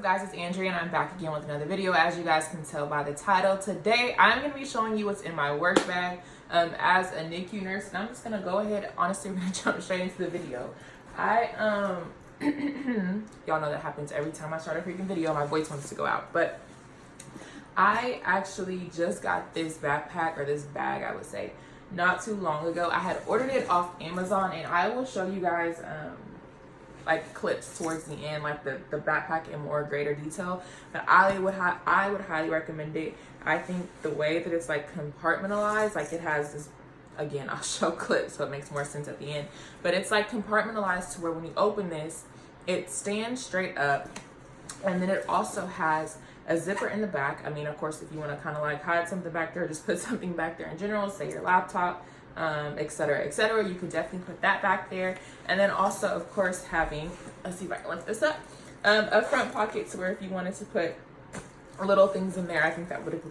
guys, it's Andrea and I'm back again with another video. As you guys can tell by the title, today I'm going to be showing you what's in my work bag as a NICU nurse, and I'm just going to go ahead, honestly, we're going to jump straight into the video. Y'all know that happens every time I start a freaking video, my voice wants to go out, but I actually just got this backpack, or this bag I would say, not too long ago. I had ordered it off Amazon, and I will show you guys like clips towards the end, like the backpack in more greater detail, but I would highly recommend it. I think the way that it's like compartmentalized, like it has this, again, I'll show clips so it makes more sense at the end, but it's like compartmentalized to where when you open this, it stands straight up, and then it also has a zipper in the back. I mean, of course, if you want to kind of like hide something back there, just put something back there in general, say your laptop, etc., etc. You could definitely put that back there. And then also, of course, having, let's see if I can lift this up, a front pocket to where if you wanted to put little things in there, I think that would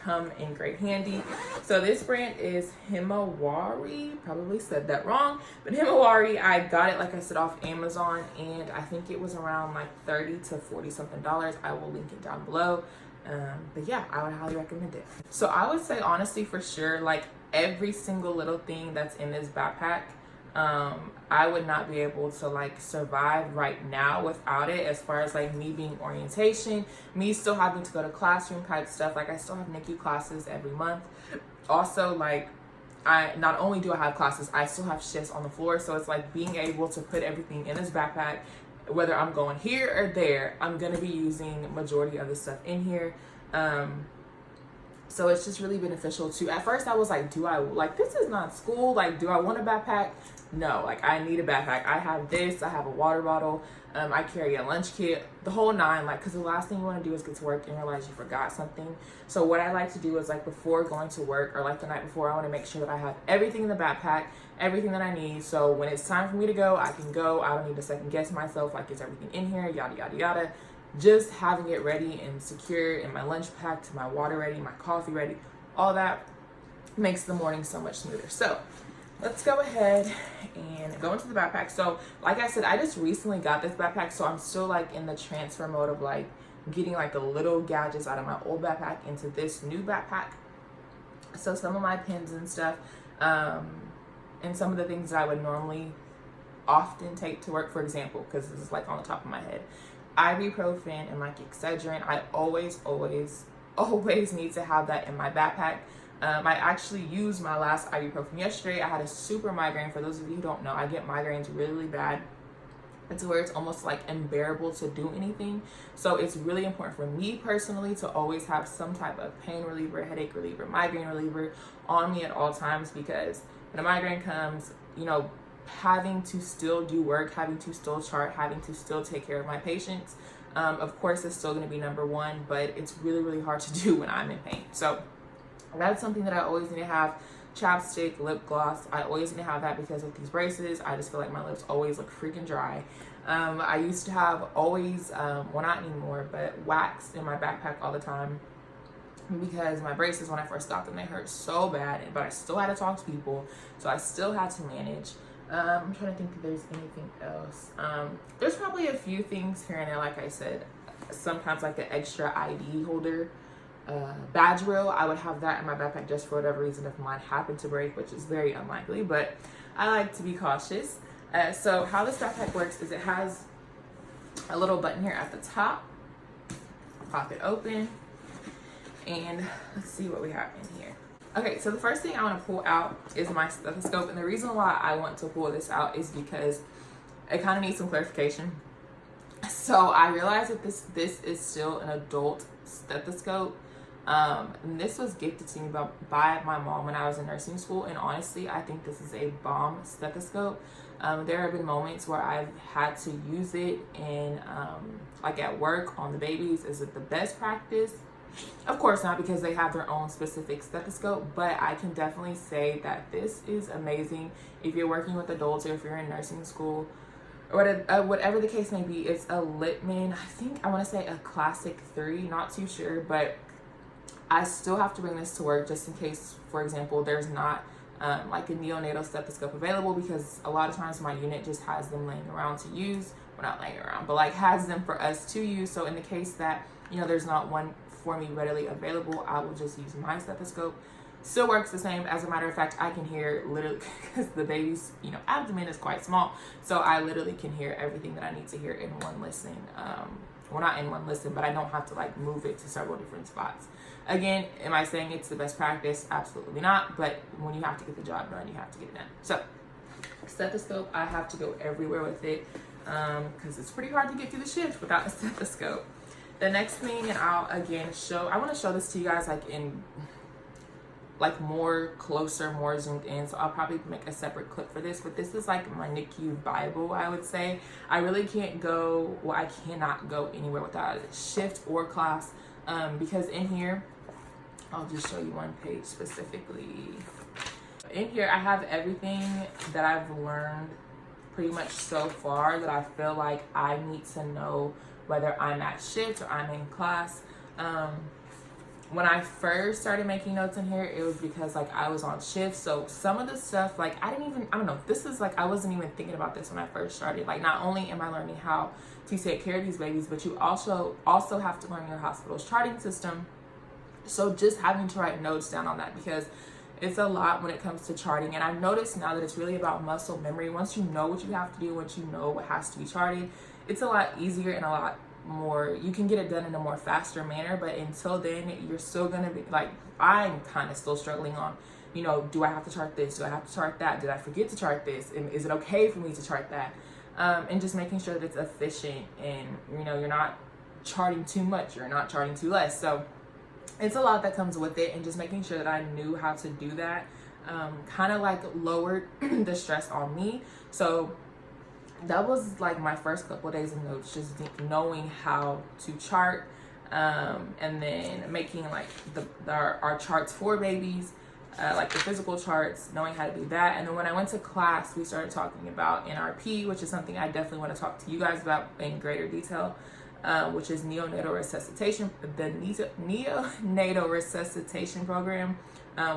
come in great handy. So this brand is Himawari, probably said that wrong, but Himawari, I got it, like I said, off Amazon, and I think it was around like $30 to $40 something. I will link it down below. But yeah, I would highly recommend it. So I would say, honestly, for sure, like every single little thing that's in this backpack, I would not be able to like survive right now without it, as far as like me being orientation, me still having to go to classroom type stuff. Like I still have NICU classes every month. Also, like I not only do I have classes, I still have shifts on the floor. So it's like being able to put everything in this backpack, whether I'm going here or there, I'm going to be using majority of the stuff in here. So it's just really beneficial too. At first I was like, do I, like, this is not school, like, do I want a backpack? No, like I need a backpack. I have this, I have a water bottle, I carry a lunch kit, the whole nine, like, because the last thing you want to do is get to work and realize you forgot something. So what I like to do is, like, before going to work or like the night before, I want to make sure that I have everything in the backpack, everything that I need, so when it's time for me to go, I can go. I don't need to second guess myself, like, is everything in here, yada yada yada. Just having it ready and secure, in my lunch packed, my water ready, my coffee ready, all that makes the morning so much smoother. So let's go ahead and go into the backpack. So like I said, I just recently got this backpack, so I'm still like in the transfer mode of like getting like the little gadgets out of my old backpack into this new backpack. So some of my pins and stuff, and some of the things that I would normally often take to work, for example, because this is like on the top of my head, ibuprofen and like Excedrin. I always need to have that in my backpack. I actually used my last ibuprofen yesterday. I had a super migraine. For those of you who don't know, I get migraines really bad. It's where it's almost like unbearable to do anything. So it's really important for me personally to always have some type of pain reliever, headache reliever, migraine reliever on me at all times, because when a migraine comes, you know, having to still do work, having to still chart, having to still take care of my patients, of course it's still going to be number one, but it's really hard to do when I'm in pain. So that's something that I always need to have. Chapstick, lip gloss, I always need to have that, because with these braces, I just feel like my lips always look freaking dry. I used to have always, well, not anymore, but wax in my backpack all the time, because my braces, when I first got them, they hurt so bad, but I still had to talk to people, so I still had to manage. I'm trying to think if there's anything else. There's probably a few things here and there, like I said, sometimes like an extra ID holder, badge reel. I would have that in my backpack just for whatever reason if mine happened to break, which is very unlikely, but I like to be cautious. So how this backpack works is it has a little button here at the top. Pop it open, and let's see what we have in here. Okay, so the first thing I want to pull out is my stethoscope, and the reason why I want to pull this out is because it kind of needs some clarification. So I realized that this is still an adult stethoscope, and this was gifted to me by my mom when I was in nursing school, and honestly, I think this is a bomb stethoscope. There have been moments where I've had to use it in, like at work on the babies. Is it the best practice? Of course not, because they have their own specific stethoscope, but I can definitely say that this is amazing if you're working with adults or if you're in nursing school or whatever the case may be. It's a Littman, I think I want to say a classic 3, not too sure, but I still have to bring this to work just in case, for example, there's not like a neonatal stethoscope available, because a lot of times my unit just has them laying around to use. Well, not laying around, but like has them for us to use. So in the case that, you know, there's not one for me readily available, I will just use my stethoscope. Still works the same. As a matter of fact, I can hear literally, because the baby's, you know, abdomen is quite small, so I literally can hear everything that I need to hear in one listen. Well, not in one listen, but I don't have to like move it to several different spots. Again, am I saying it's the best practice? Absolutely not. But when you have to get the job done, you have to get it done. So stethoscope, I have to go everywhere with it, because it's pretty hard to get through the shift without a stethoscope. The next thing, and I'll again show, I want to show this to you guys like in like more closer, more zoomed in, so I'll probably make a separate clip for this, but this is like my NICU Bible, I would say. I really can't go, well, I cannot go anywhere without a shift or class, because in here, I'll just show you one page specifically. In here, I have everything that I've learned pretty much so far that I feel like I need to know, whether I'm at shift or I'm in class. When I first started making notes in here, it was because like I was on shift. So some of the stuff, like I don't know, this is like, I wasn't even thinking about this when I first started. Like not only am I learning how to take care of these babies, but you also have to learn your hospital's charting system. So just having to write notes down on that, because it's a lot when it comes to charting. And I've noticed now that it's really about muscle memory. Once you know what you have to do, once you know what has to be charted, it's a lot easier and a lot more, you can get it done in a more faster manner. But until then, you're still gonna be like, I'm kind of still struggling on, you know, do I have to chart this? Do I have to chart that? Did I forget to chart this? And is it okay for me to chart that? And just making sure that it's efficient, and you know, you're not charting too much, you're not charting too less. So it's a lot that comes with it, and just making sure that I knew how to do that kind of like lowered the stress on me. So that was like my first couple of days of notes, just knowing how to chart, and then making like our charts for babies, like the physical charts, knowing how to do that. And then when I went to class, we started talking about NRP, which is something I definitely want to talk to you guys about in greater detail, which is neonatal resuscitation, the neonatal resuscitation program,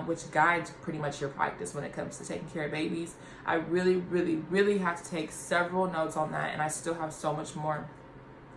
which guides pretty much your practice when it comes to taking care of babies. I really have to take several notes on that, and I still have so much more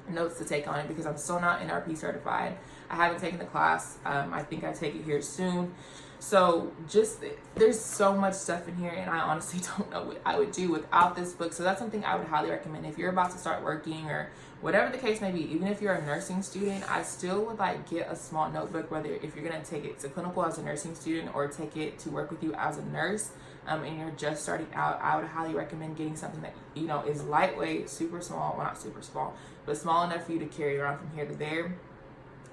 notes to take on it because I'm still not NRP certified. I haven't taken the class. I think I take it here soon. So just, there's so much stuff in here, and I honestly don't know what I would do without this book. So that's something I would highly recommend if you're about to start working, or whatever the case may be. Even if you're a nursing student, I still would like get a small notebook, whether if you're going to take it to clinical as a nursing student or take it to work with you as a nurse, and you're just starting out. I would highly recommend getting something that, you know, is lightweight, super small, well, not super small, but small enough for you to carry around from here to there,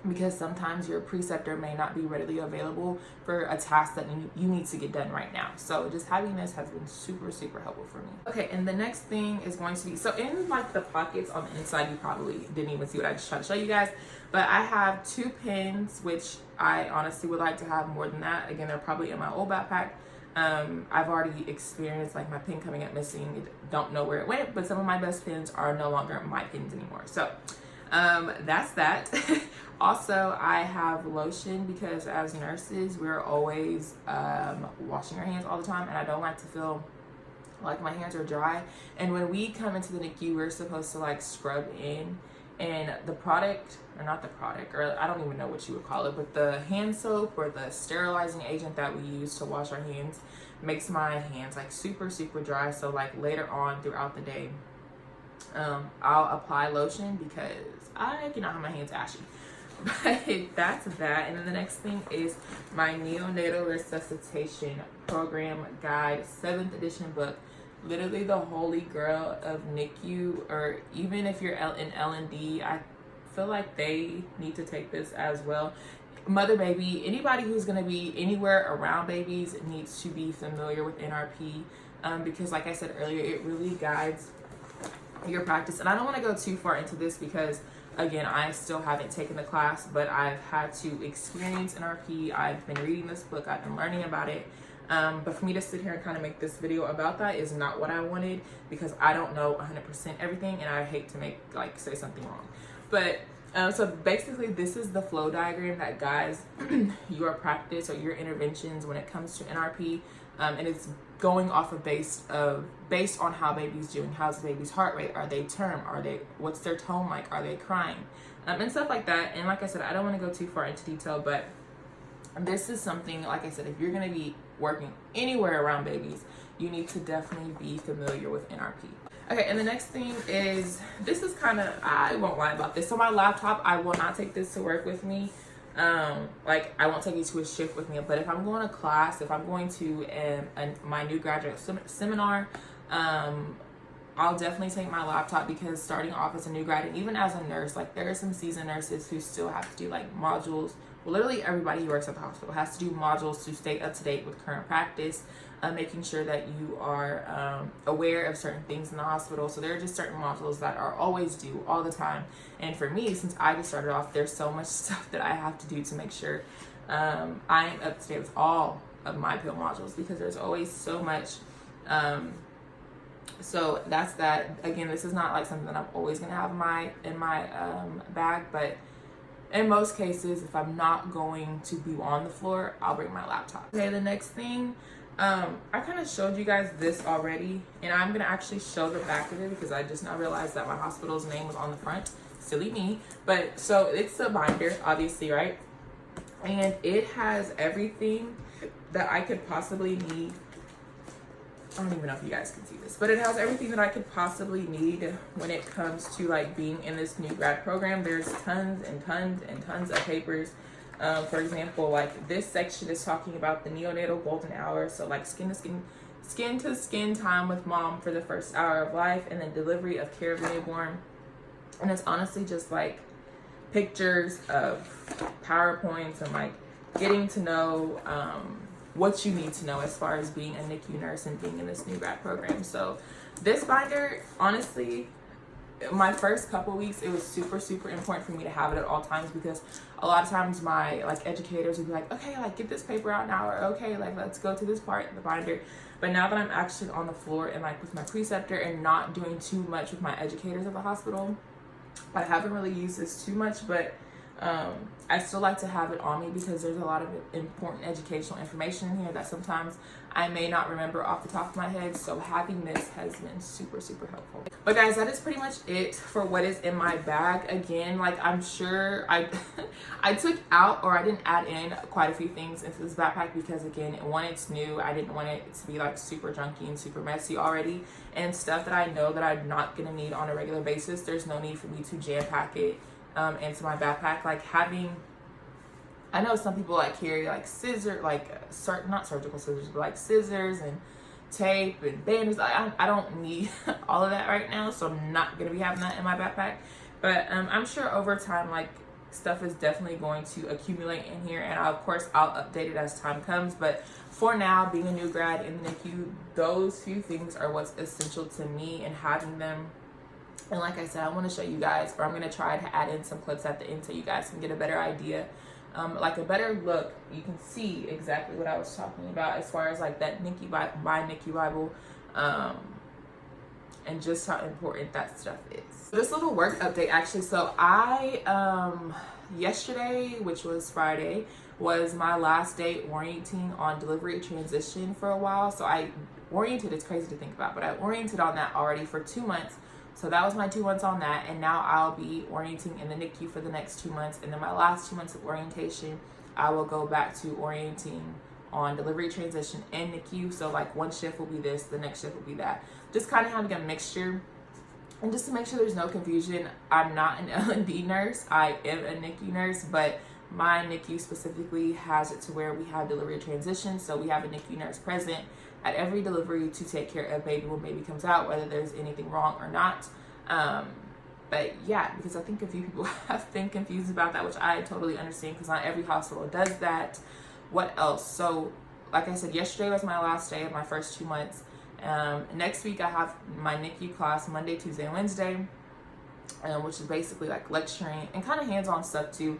because sometimes your preceptor may not be readily available for a task that you need to get done right now. So just having this has been super helpful for me. Okay, and the next thing is going to be, so in like the pockets on the inside, you probably didn't even see what I just tried to show you guys, but I have 2 pins, which I honestly would like to have more than that. Again, they're probably in my old backpack. I've already experienced like my pin coming up missing, don't know where it went, but some of my best pins are no longer my pins anymore. So that's that. Also, I have lotion, because as nurses, we're always washing our hands all the time, and I don't like to feel like my hands are dry. And when we come into the NICU, we're supposed to like scrub in, and the product, or not the product, or I don't even know what you would call it, but the hand soap or the sterilizing agent that we use to wash our hands makes my hands like super dry. So like later on throughout the day, I'll apply lotion because I cannot have my hands ashy. But that's that. And then the next thing is my neonatal resuscitation program guide, 7th edition book. Literally the holy grail of NICU, or even if you're in L&D, I feel like they need to take this as well. Mother, baby, anybody who's going to be anywhere around babies needs to be familiar with NRP, because like I said earlier, it really guides your practice. And I don't want to go too far into this because, again, I still haven't taken the class, but I've had to experience NRP. I've been reading this book, I've been learning about it. But for me to sit here and kind of make this video about that is not what I wanted, because I don't know 100% everything, and I hate to say something wrong. But so basically, this is the flow diagram that guides your practice or your interventions when it comes to NRP. and it's going off of based on how baby's doing. How's the baby's heart rate? Are they term? What's their tone like? Are they crying? And stuff like that. And like I said, I don't want to go too far into detail, but this is something, like I said, if you're going to be working anywhere around babies, you need to definitely be familiar with NRP. Okay, and the next thing is, this is kind of, I won't lie about this. So my laptop, I will not take this to work with me. Like, I won't take it to a shift with me, but if I'm going to class, if I'm going to my new graduate seminar, I'll definitely take my laptop, because starting off as a new grad and even as a nurse, like there are some seasoned nurses who still have to do like modules. Well, literally everybody who works at the hospital has to do modules to stay up to date with current practice, making sure that you are aware of certain things in the hospital. So there are just certain modules that are always due all the time. And for me, since I just started off, there's so much stuff that I have to do to make sure I am up to date with all of my pill modules, because there's always so much. So that's that. Again, this is not like something that I'm always gonna have in my bag, but in most cases, if I'm not going to be on the floor, I'll bring my laptop. Okay, the next thing, I kind of showed you guys this already, and I'm gonna actually show the back of it because I just now realized that my hospital's name was on the front. Silly me. But so it's a binder, obviously, right? And it has everything that I could possibly need. I don't even know if you guys can see this, but it has everything that I could possibly need when it comes to like being in this new grad program. There's tons and tons and tons of papers. For example, like this section is talking about the neonatal golden hour. So like skin to skin time with mom for the first hour of life, and then delivery of care of the newborn. And it's honestly just like pictures of PowerPoints and like getting to know, what you need to know as far as being a NICU nurse and being in this new grad program. So this binder, honestly, my first couple weeks, it was super, super important for me to have it at all times, because a lot of times my like educators would be like, okay, like get this paper out now, or okay, like let's go to this part of the binder. But now that I'm actually on the floor and like with my preceptor and not doing too much with my educators at the hospital, I haven't really used this too much, but I still like to have it on me because there's a lot of important educational information in here that sometimes I may not remember off the top of my head. So having this has been super, super helpful. But guys, that is pretty much it for what is in my bag. Again, like I'm sure I took out, or I didn't add in quite a few things into this backpack because again, one, it's new. I didn't want it to be like super junky and super messy already, and stuff that I know that I'm not gonna need on a regular basis. There's no need for me to jam pack it into my backpack. Like having, I know some people like carry like not surgical scissors, but like scissors and tape and bandages. I don't need all of that right now, so I'm not gonna be having that in my backpack. But I'm sure over time, like stuff is definitely going to accumulate in here, and of course I'll update it as time comes. But for now, being a new grad in the NICU, those few things are what's essential to me, and having them. And like I said, I want to show you guys, or I'm going to try to add in some clips at the end so you guys can get a better idea, like a better look. You can see exactly what I was talking about as far as like that NICU Bible, my NICU Bible, and just how important that stuff is. This little work update actually, so I, yesterday, which was Friday, was my last day orienting on delivery transition for a while. So I oriented, it's crazy to think about, but I oriented on that already for 2 months. So that was my 2 months on that, and now I'll be orienting in the NICU for the next 2 months, and then my last 2 months of orientation, I will go back to orienting on delivery transition and NICU. So like one shift will be this, the next shift will be that. Just kind of having a mixture, and just to make sure there's no confusion, I'm not an L&D nurse, I am a NICU nurse, but my NICU specifically has it to where we have delivery transition, so we have a NICU nurse present at every delivery to take care of baby when baby comes out, whether there's anything wrong or not. But yeah, because I think a few people have been confused about that, which I totally understand because not every hospital does that. What else? So like I said, yesterday was my last day of my first 2 months. Next week I have my NICU class Monday, Tuesday, and Wednesday, which is basically like lecturing and kind of hands-on stuff too.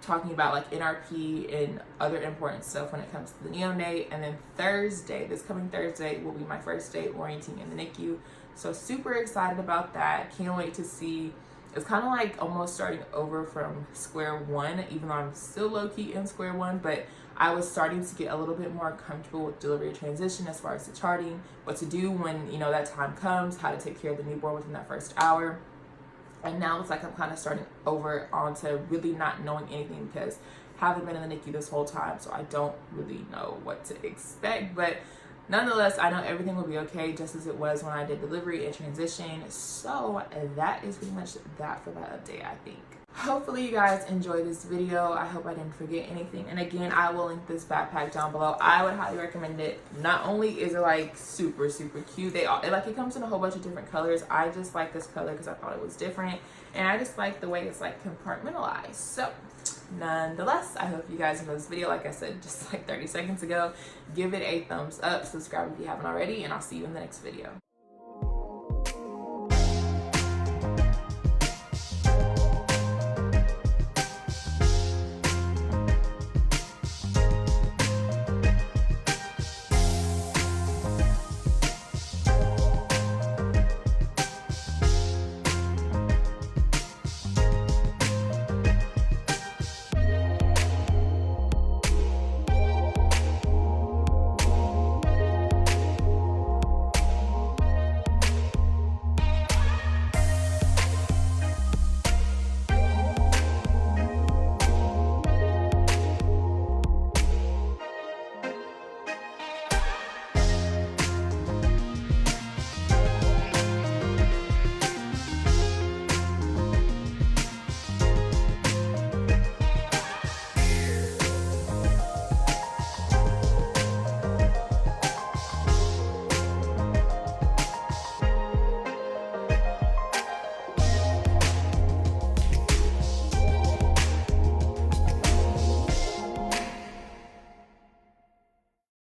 Talking about like NRP and other important stuff when it comes to the neonate. And then Thursday, this coming Thursday, will be my first day orienting in the NICU. So super excited about that. Can't wait to see. It's kind of like almost starting over from square one, even though I'm still low-key in square one, but I was starting to get a little bit more comfortable with delivery and transition as far as the charting, what to do when, you know, that time comes, how to take care of the newborn within that first hour. And now it's like I'm kind of starting over onto really not knowing anything, because I haven't been in the NICU this whole time, so I don't really know what to expect. But nonetheless, I know everything will be okay, just as it was when I did delivery and transition. So that is pretty much that for that update, I think. Hopefully you guys enjoyed this video. I hope I didn't forget anything. And again, I will link this backpack down below. I would highly recommend it. Not only is it like super cute, it comes in a whole bunch of different colors. I just like this color because I thought it was different, and I just like the way it's like compartmentalized. So nonetheless, I hope you guys enjoyed this video. Like I said just like 30 seconds ago, give it a thumbs up, subscribe if you haven't already, and I'll see you in the next video.